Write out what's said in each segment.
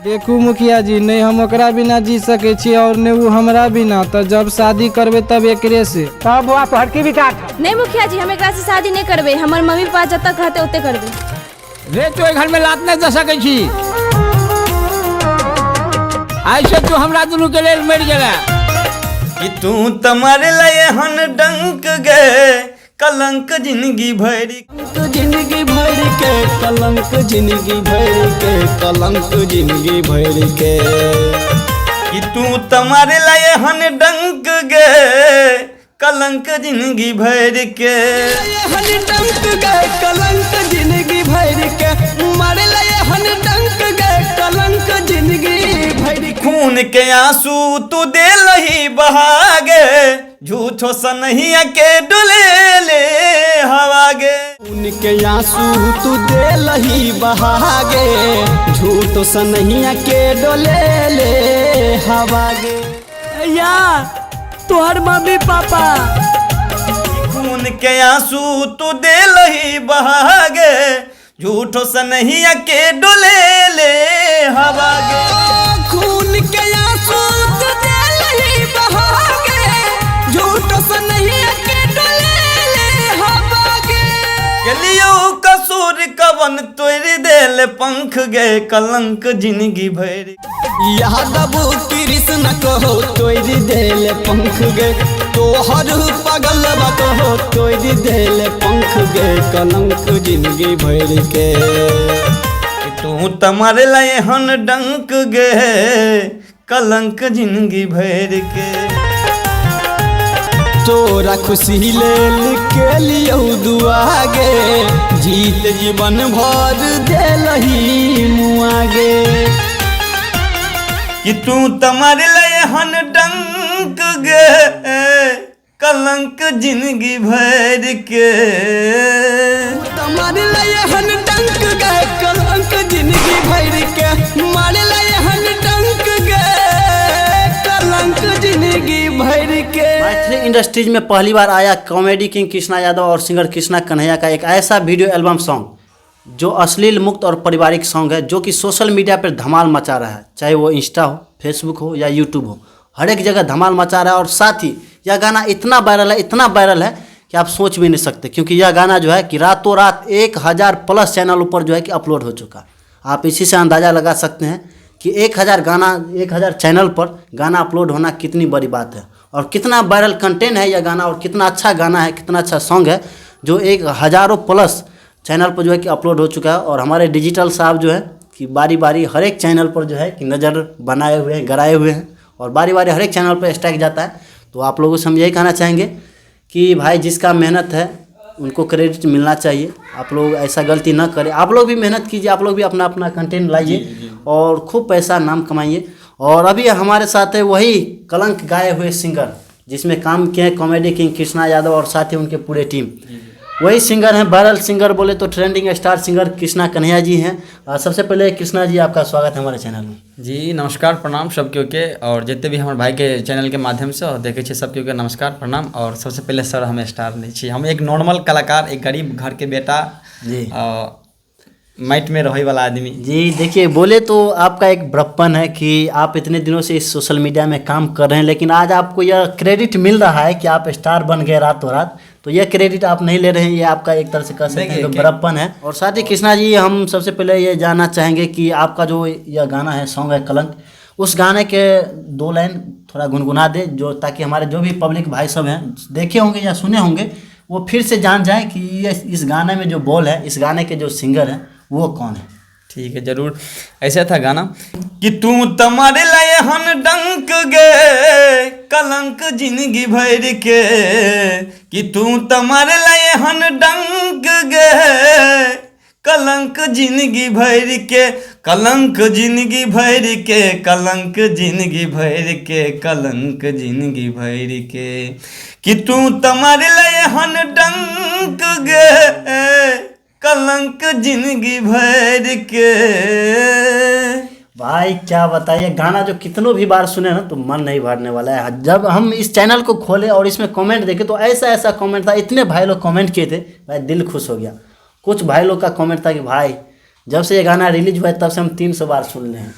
देखू मुखिया जी, नहीं हम ओकरा बिना जी सके छी और नहीं वो हमरा बिना, तो जब शादी करबे तब एकरे से। तब वो आप हटकी भी काट। नहीं मुखिया जी, हम एकरा से शादी नहीं करबे, हमार मम्मी पापा जब तक रहते उते करबे। रे तो घर में लात नहीं जा सके छी, ऐसे तो हमरा दोनों के लेल मर गेला। कि तू तमारे लये हन डंक गए कलंक जिंदगी भरी, जिंदगी भर के कलंक, जिंदगी भर के कलंक, जिंदगी भर के। कि तू तमारे लये हन डंक गए कलंक जिंदगी भर के, हन डंक गए कलंक जिंदगी भर के, मारे लये हन डंक गए कलंक जिंदगी भर के। खून के आंसू तू दे लही बहागे, झूठो सनहिया के डुले ले हवागे। उनके आंसू तू दे लही बहागे, झूठो सनहिया के डोले ले हवागे। यार तोहर मम्मी पापा खून के आंसू तू दे लही बहागे, झूठो सनहिया के डोले ले हवागे। खून के आंसू तू दे लही बहागे, झूठो सनहिया के डोले ले हवागे। गलियो कसूर कवन तोड़ देल पंख गए कलंक जिंदगी भर। यादव कृष्ण कहो तोड़ देल पंख गए, तोहर पगल कहो तोड़ देल पंख गए कलंक जिंदगी भर के। तू तमारे लये हन डंक गए कलंक जिंदगी भर के। तोरा खुशी ले के लियो दुआगे, जीत जीवन भर देलही मुआगे। कि तू तमारे लये हन डंक गए कलंक जिंदगी भर के। तमारे लये हन डंक गए कलंक जिंदगी भर के, मारे लये हन डंक गए कलंक जिंदगी भर के। मैथिली इंडस्ट्रीज में पहली बार आया कॉमेडी किंग कृष्णा यादव और सिंगर कृष्णा कन्हैया का एक ऐसा वीडियो एल्बम सॉन्ग जो अश्लील मुक्त और पारिवारिक सॉन्ग है, जो कि सोशल मीडिया पर धमाल मचा रहा है। चाहे वो इंस्टा हो, फेसबुक हो या यूट्यूब हो, हर एक जगह धमाल मचा रहा है। और साथ ही यह गाना इतना वायरल है, इतना वायरल है कि आप सोच भी नहीं सकते, क्योंकि यह गाना जो है कि रातों रात 1000+ चैनल ऊपर जो है कि अपलोड हो चुका। आप इसी से अंदाज़ा लगा सकते हैं कि 1000 चैनल पर गाना अपलोड होना कितनी बड़ी बात है, और कितना वायरल कंटेंट है यह गाना, और कितना अच्छा गाना है, कितना अच्छा सॉन्ग है, जो 1000+ चैनल पर जो है कि अपलोड हो चुका है। और हमारे डिजिटल साहब जो है कि बारी बारी हर एक चैनल पर जो है कि नज़र बनाए हुए हैं, गड़ाए हुए हैं, और बारी बारी हर एक चैनल पर स्ट्राइक जाता है। तो आप लोगों से हम यही कहना चाहेंगे कि भाई जिसका मेहनत है उनको क्रेडिट मिलना चाहिए। आप लोग ऐसा गलती ना करें, आप लोग भी मेहनत कीजिए, आप लोग भी अपना अपना कंटेंट लाइए और खूब पैसा नाम कमाइए। और अभी हमारे साथ है वही कलंक गाए हुए सिंगर जिसमें काम किए हैं कॉमेडी किंग कृष्णा यादव और साथ ही उनके पूरे टीम। वही सिंगर हैं, वायरल सिंगर बोले तो trending star singer Krishna Kanhaiya ji हैं। सबसे पहले कृष्णा जी आपका स्वागत है हमारे चैनल में। जी नमस्कार प्रणाम सब क्यों के, और जितने भी हमारे भाई के चैनल के माध्यम से देखे छे सब क्यों के नमस्कार प्रणाम। और सबसे पहले सर हमें स्टार नहीं छी, हम एक नॉर्मल कलाकार, एक गरीब घर के बेटा जी, माइट में रहे वाला आदमी। जी देखिए, बोले तो आपका एक बड़प्पन है कि आप इतने दिनों से इस सोशल मीडिया में काम कर रहे हैं, लेकिन आज आपको यह क्रेडिट मिल रहा है कि आप स्टार बन गए रातों रात। तो यह क्रेडिट आप नहीं ले रहे हैं, ये आपका एक तरह से कह सकते हैं बड़प्पन है। और साथ ही कृष्णा जी, हम सबसे पहले ये जानना चाहेंगे कि आपका जो यह गाना है, सॉन्ग है कलंक, उस गाने के 2 लाइन थोड़ा गुनगुना दे, जो ताकि हमारे जो भी पब्लिक भाई सब हैं देखे होंगे या सुने होंगे वो फिर से जान जाएँ कि ये इस गाने में जो बोल है, इस गाने के जो सिंगर हैं वो कौन है। ठीक है जरूर, ऐसा था गाना। कि तू तमारे लये हन डंक गए कलंक जिंदगी भर के। कि तू तमारे लये हन डंक गए कलंक जिंदगी भर के, कलंक जिंदगी भर के, कलंक जिंदगी भर के, कलंक जिंदगी भर के। कि तू तमारे लये हन डंक गए कलंक जिंदगी भर के। भाई क्या बताइए, गाना जो कितनों भी बार सुने ना तो मन नहीं भरने वाला है। जब हम इस चैनल को खोले और इसमें कमेंट देखे तो ऐसा कमेंट था, इतने भाई लोग कमेंट किए थे, भाई दिल खुश हो गया। कुछ भाई लोग का कमेंट था कि भाई जब से ये गाना रिलीज हुआ है तब से हम 300 बार सुन रहे हैं।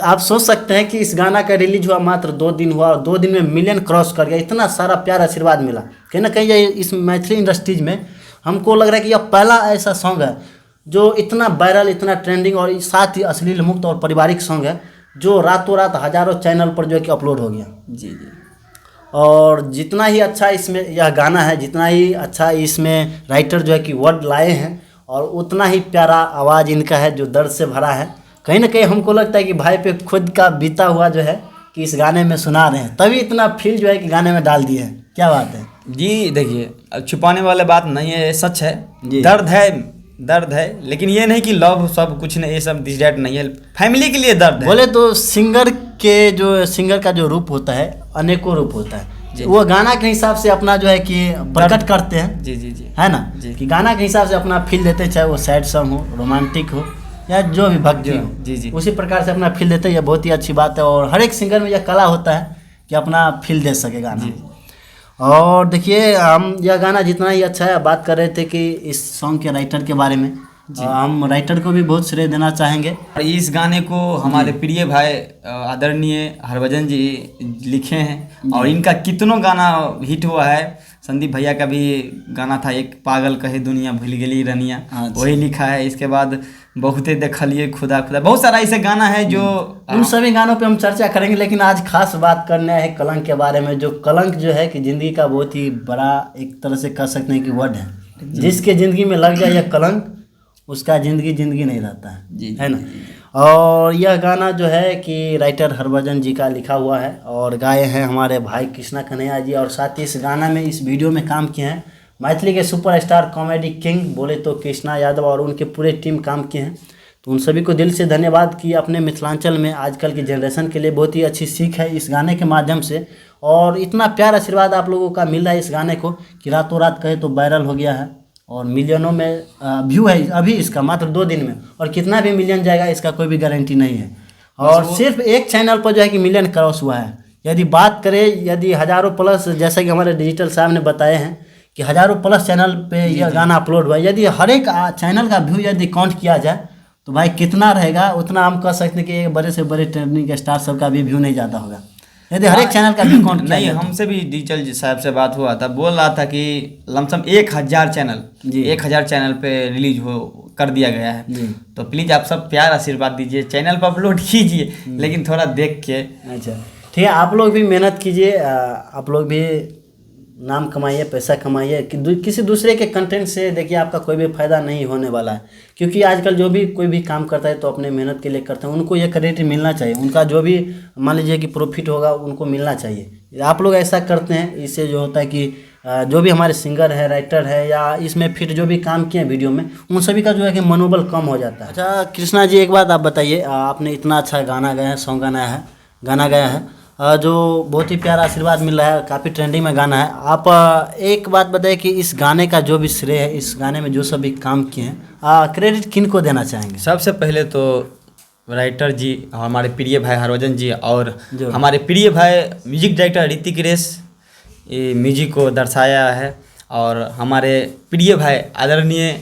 आप सोच सकते हैं कि इस गाना का रिलीज हुआ मात्र 2 दिन हुआ और 2 दिन में मिलियन क्रॉस कर गया। इतना सारा प्यार आशीर्वाद मिला। कहीं ना कहीं ये इस मैथिली इंडस्ट्रीज में हमको लग रहा है कि यह पहला ऐसा सॉन्ग है जो इतना वायरल, इतना ट्रेंडिंग और साथ ही अश्लील मुक्त और पारिवारिक सॉन्ग है जो रातों रात हज़ारों चैनल पर जो है कि अपलोड हो गया। जी जी। और जितना ही अच्छा इसमें यह गाना है, जितना ही अच्छा इसमें राइटर जो है कि वर्ड लाए हैं और उतना ही प्यारा आवाज़ इनका है जो दर्द से भरा है। कहीं ना कहीं हमको लगता है कि भाई पे खुद का बीता हुआ जो है कि इस गाने में सुना रहे हैं, तभी इतना फील जो है कि गाने में डाल दिए हैं। क्या बात है जी। देखिए, अब छुपाने वाले बात नहीं है, सच है। जी। दर्द है, लेकिन ये नहीं कि लव सब कुछ नहीं, ये सब दिस डेट नहीं है। फैमिली के लिए दर्द है। बोले तो सिंगर का जो रूप होता है अनेकों रूप होता है। वो गाना के हिसाब से अपना जो है कि प्रकट करते हैं। जी जी जी। है ना जी। कि गाना के हिसाब से अपना फील देते हैं, चाहे वो सैड सॉन्ग हो, रोमांटिक हो या जो भी भक्ति हो। जी जी। उसी प्रकार से अपना फील देते हैं। ये बहुत ही अच्छी बात है और हर एक सिंगर में यह कला होता है कि अपना फील दे सके गाना। और देखिए, हम यह गाना जितना ही अच्छा है, बात कर रहे थे कि इस सॉन्ग के राइटर के बारे में, हम राइटर को भी बहुत श्रेय देना चाहेंगे। और इस गाने को हमारे प्रिय भाई आदरणीय हरभजन जी लिखे हैं और इनका कितनों गाना हिट हुआ है। संदीप भैया का भी गाना था एक, पागल कहे दुनिया भूल गेली रनिया, वही लिखा है। इसके बाद बहुते देखलिए खुदा खुदा, बहुत सारा ऐसे गाना है जो उन सभी गानों पे हम चर्चा करेंगे। लेकिन आज खास बात करना है कलंक के बारे में, जो कलंक जो है कि ज़िंदगी का बहुत ही बड़ा एक तरह से कह सकते हैं कि वर्ड है। जिसके ज़िंदगी में लग जाए यह कलंक, उसका ज़िंदगी नहीं रहता है, है ना। और यह गाना जो है कि राइटर हरभजन जी का लिखा हुआ है और गाए हैं हमारे भाई कृष्णा कन्हैया जी। और साथ ही इस गाना में, इस वीडियो में काम किए हैं मैथिली के सुपरस्टार कॉमेडी किंग बोले तो कृष्णा यादव और उनके पूरे टीम काम किए हैं। तो उन सभी को दिल से धन्यवाद कि अपने मिथिलांचल में आजकल की जनरेशन के लिए बहुत ही अच्छी सीख है इस गाने के माध्यम से। और इतना प्यार आशीर्वाद आप लोगों का मिल रहा है इस गाने को कि रातों रात कहे तो वायरल हो गया है और मिलियनों में व्यू है अभी इसका मात्र 2 दिन में। और कितना भी मिलियन जाएगा इसका कोई भी गारंटी नहीं है। और सिर्फ एक चैनल पर जो है कि मिलियन क्रॉस हुआ है। यदि बात करें, यदि हज़ारों प्लस, जैसे कि हमारे डिजिटल साहब ने बताए हैं कि हज़ारों प्लस चैनल पे यह गाना अपलोड हुआ है, यदि हर एक चैनल का व्यू यदि काउंट किया जाए तो भाई कितना रहेगा, उतना हम कह सकते हैं कि बड़े से बड़े ट्रेंडिंग स्टार सब का भी व्यू नहीं ज़्यादा होगा यदि हर एक चैनल का व्यू काउंट किया नहीं। जाए। हमसे भी डिजिटल साहब से बात हुआ था, बोल रहा था कि लमसम 1000 चैनल, 1000 चैनल पे रिलीज कर दिया गया है। तो प्लीज़ आप सब प्यार आशीर्वाद दीजिए, चैनल पर अपलोड कीजिए, लेकिन थोड़ा देख के। अच्छा ठीक है, आप लोग भी मेहनत कीजिए, आप लोग भी नाम कमाइए, पैसा कमाइए। किसी दूसरे के कंटेंट से देखिए आपका कोई भी फ़ायदा नहीं होने वाला है। क्योंकि आजकल जो भी कोई भी काम करता है तो अपने मेहनत के लिए करते हैं, उनको ये क्रेडिट मिलना चाहिए। उनका जो भी मान लीजिए कि प्रॉफिट होगा उनको मिलना चाहिए। आप लोग ऐसा करते हैं, इससे जो होता है कि जो भी हमारे सिंगर है, राइटर है या इसमें फिर जो भी काम किए हैं वीडियो में, उन सभी का जो है कि मनोबल कम हो जाता है। अच्छा कृष्णा जी, एक बात आप बताइए, आपने इतना अच्छा गाना गाया है, सॉन्ग गाना गाया है जो बहुत ही प्यारा आशीर्वाद मिल रहा है, काफ़ी ट्रेंडिंग में गाना है। आप एक बात बताइए कि इस गाने का जो भी श्रेय है, इस गाने में जो सभी काम किए हैं, क्रेडिट किन को देना चाहेंगे? सबसे पहले तो राइटर जी, हमारे प्रिय भाई हरभजन जी और हमारे प्रिय भाई म्यूजिक डायरेक्टर ऋतिक रेश, ये म्यूजिक को दर्शाया है। और हमारे प्रिय भाई आदरणीय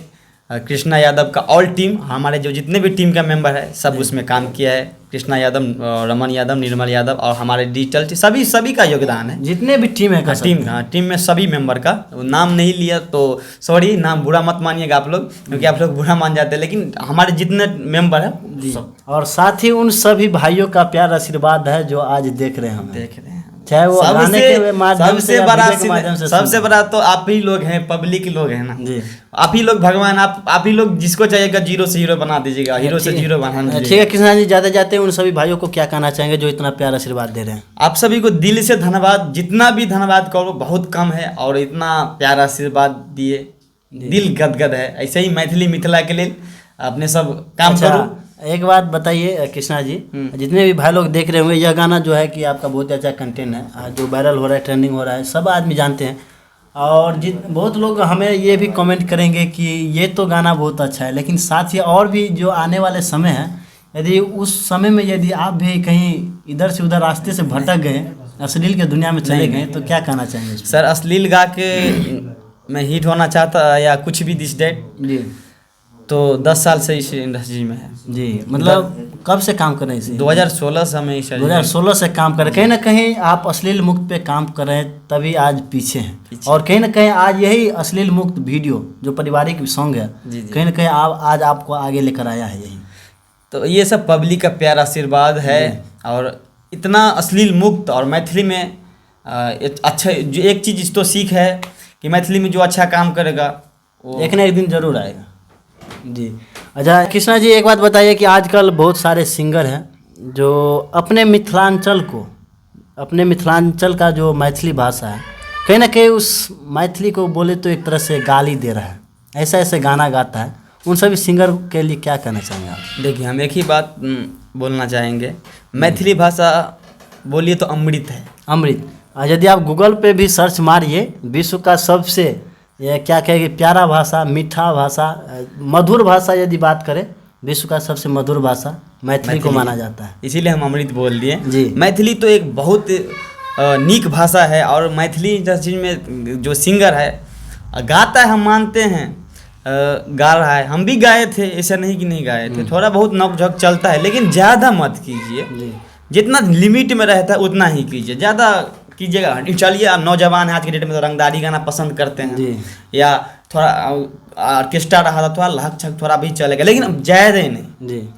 कृष्णा यादव का ऑल टीम, हमारे जो जितने भी टीम का मेंबर है सब उसमें काम किया है। कृष्णा यादव, रमन यादव, निर्मल यादव और हमारे डिजिटल सभी का योगदान है। जितने भी टीम है टीम में सभी मेंबर का नाम नहीं लिया तो सॉरी, नाम बुरा मत मानिएगा आप लोग, क्योंकि आप लोग बुरा मान जाते हैं। लेकिन हमारे जितने मेंबर हैं और साथ ही उन सभी भाइयों का प्यार आशीर्वाद है जो आज देख रहे हैं, चाहे वो गाने के माध्यम से, सबसे बड़ा तो आप ही लोग हैं, पब्लिक लोग हैं ना जी। आप ही लोग भगवान, आप ही लोग जिसको चाहिएगा जीरो से हीरो बना दीजिएगा, हीरो से जीरो बना दीजिएगा। ठीक है कृष्णा जी, जाते उन सभी भाइयों को क्या कहना चाहेंगे जो इतना प्यार आशीर्वाद दे रहे हैं? आप सभी को दिल से धन्यवाद, जितना भी धन्यवाद करो बहुत कम है। और इतना प्यार आशीर्वाद दिए, दिल गदगद है। ऐसे ही मैथिली मिथिला के लिए अपने सब काम करो। एक बात बताइए कृष्णा जी, जितने भी भाई लोग देख रहे होंगे, यह गाना जो है कि आपका बहुत अच्छा कंटेंट है, जो वायरल हो रहा है, ट्रेंडिंग हो रहा है, सब आदमी जानते हैं। और बहुत लोग हमें ये भी कमेंट करेंगे कि ये तो गाना बहुत अच्छा है, लेकिन साथ ही और भी जो आने वाले समय है, यदि उस समय में यदि आप भी कहीं इधर से उधर रास्ते से भटक गए, अश्लील के दुनिया में चले गए, तो क्या कहना चाहेंगे? सर अश्लील गा के मैं हिट होना चाहता या कुछ भी दिस डेट, जी तो 10 साल से इस इंडस्ट्री में है। जी, मतलब कब से काम कर रहे हैं इसे? 2016 से हमें इस 2016 से काम कर रहे हैं। कहीं ना कहीं आप अश्लील मुक्त पे काम कर रहे हैं, तभी आज पीछे हैं। और कहीं ना कहीं आज यही अश्लील मुक्त वीडियो जो पारिवारिक सॉन्ग है, कहीं ना कहीं आज आपको आगे लेकर आया है यही। तो ये सब पब्लिक का प्यार आशीर्वाद है। और इतना अश्लील मुक्त और मैथिली में अच्छा जो एक चीज़ तो सीख है कि मैथिली में जो अच्छा काम करेगा वो एक ना एक दिन जरूर आएगा। जी अच्छा कृष्णा जी, एक बात बताइए कि आजकल बहुत सारे सिंगर हैं जो अपने मिथिलांचल का जो मैथिली भाषा है, कहीं ना कहीं उस मैथिली को बोले तो एक तरह से गाली दे रहा है, ऐसा ऐसे गाना गाता है। उन सभी सिंगर के लिए क्या कहना चाहेंगे आप? देखिए, हम एक ही बात बोलना चाहेंगे, मैथिली भाषा बोलिए तो अमृत है। अमृत। यदि आप गूगल पे भी सर्च मारिए, विश्व का सबसे ये क्या कहेंगे प्यारा भाषा, मीठा भाषा, मधुर भाषा, यदि बात करें विश्व का सबसे मधुर भाषा मैथिली को माना जाता है। इसीलिए हम अमृत बोल दिए जी। मैथिली तो एक बहुत नीक भाषा है। और मैथिली इंडस्ट्री में जो सिंगर है गाता है, हम मानते हैं गा रहा है, हम भी गाए थे, ऐसा नहीं कि नहीं गाए थे, थोड़ा बहुत नोक झोंक चलता है, लेकिन ज़्यादा मत कीजिए। जितना लिमिट में रहता है उतना ही कीजिए, ज़्यादा कीजिएगा। चलिए, नौजवान है आज के डेट में तो रंगदारी गाना पसंद करते हैं, या थोड़ा ऑर्केस्ट्रा रहा था थोड़ा लहक छक थोड़ा भी चलेगा, लेकिन अब ज़्यादा ही नहीं।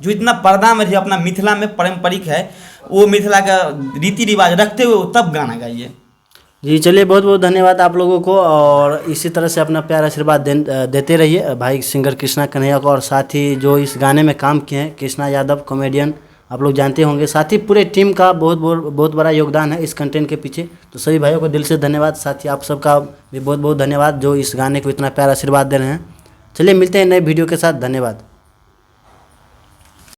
जो इतना पर्दा में जो अपना मिथिला में पारंपरिक है, वो मिथिला का रीति रिवाज रखते हुए तब गाना गाइए। जी चलिए, बहुत बहुत धन्यवाद आप लोगों को, और इसी तरह से अपना प्यार आशीर्वाद देते रहिए भाई सिंगर कृष्णा कन्हैया को। और साथ ही जो इस गाने में काम किए हैं कृष्णा यादव कॉमेडियन, आप लोग जानते होंगे। साथ ही पूरे टीम का बहुत बड़ा योगदान है इस कंटेंट के पीछे। तो सभी भाइयों को दिल से धन्यवाद। साथ ही आप सबका भी बहुत बहुत धन्यवाद जो इस गाने को इतना प्यार आशीर्वाद दे रहे हैं। चलिए मिलते हैं नए वीडियो के साथ। धन्यवाद।